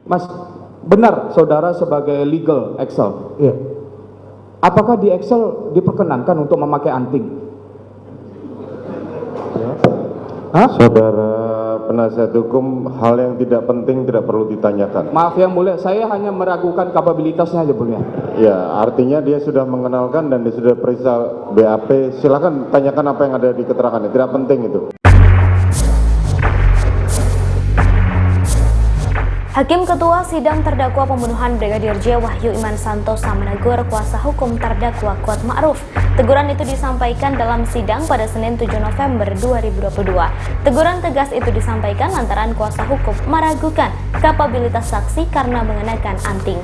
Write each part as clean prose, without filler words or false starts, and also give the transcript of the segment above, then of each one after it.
Mas, benar saudara sebagai legal Excel. Iya. Apakah di Excel diperkenankan untuk memakai anting? Hah? Saudara penasihat hukum, hal yang tidak penting tidak perlu ditanyakan. Maaf yang mulia, saya hanya meragukan kapabilitasnya aja mulia. Ya, artinya dia sudah mengenalkan dan dia sudah periksa BAP. Silakan tanyakan apa yang ada di keterangannya. Tidak penting itu. Hakim Ketua Sidang Terdakwa Pembunuhan Brigadir J. Wahyu Iman Santosa menegur kuasa hukum terdakwa Kuat Ma'ruf. Teguran itu disampaikan dalam sidang pada Senin 7 November 2022. Teguran tegas itu disampaikan lantaran kuasa hukum meragukan kapabilitas saksi karena mengenakan anting.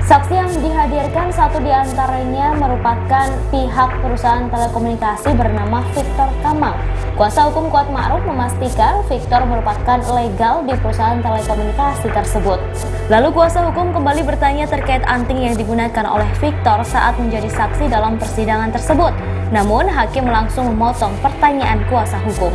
Saksi yang dihadirkan satu di antaranya merupakan pihak perusahaan telekomunikasi bernama Victor Kamang. Kuasa hukum Kuat Ma'ruf memastikan Victor merupakan legal di perusahaan telekomunikasi tersebut. Lalu kuasa hukum kembali bertanya terkait anting yang digunakan oleh Victor saat menjadi saksi dalam persidangan tersebut. Namun hakim langsung memotong pertanyaan kuasa hukum.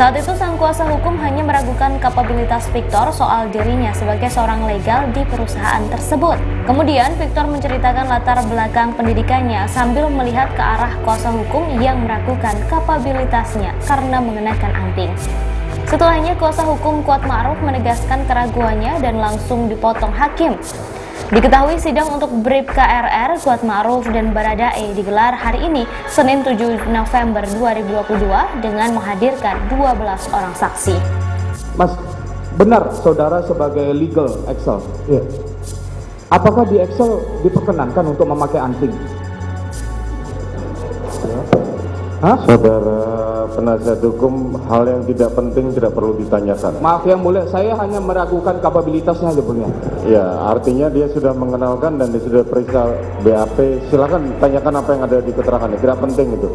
Saat itu sang kuasa hukum hanya meragukan kapabilitas Victor soal dirinya sebagai seorang legal di perusahaan tersebut. Kemudian Victor menceritakan latar belakang pendidikannya sambil melihat ke arah kuasa hukum yang meragukan kapabilitasnya karena mengenakan anting. Setelahnya kuasa hukum Kuat Ma'ruf menegaskan keraguannya dan langsung dipotong hakim. Diketahui sidang untuk Bribka RR, Kuat Ma'ruf dan Baradae digelar hari ini, Senin 7 November 2022 dengan menghadirkan 12 orang saksi. Mas, benar saudara sebagai legal Excel. Iya. Apakah di Excel diperkenankan untuk memakai anting? Hah? Saudara penasihat hukum, hal yang tidak penting tidak perlu ditanyakan. Maaf yang mulia, saya hanya meragukan kapabilitasnya aja mulia. Ya, artinya dia sudah mengenalkan dan dia sudah periksa BAP. Silakan tanyakan apa yang ada di keterangannya. Tidak penting itu.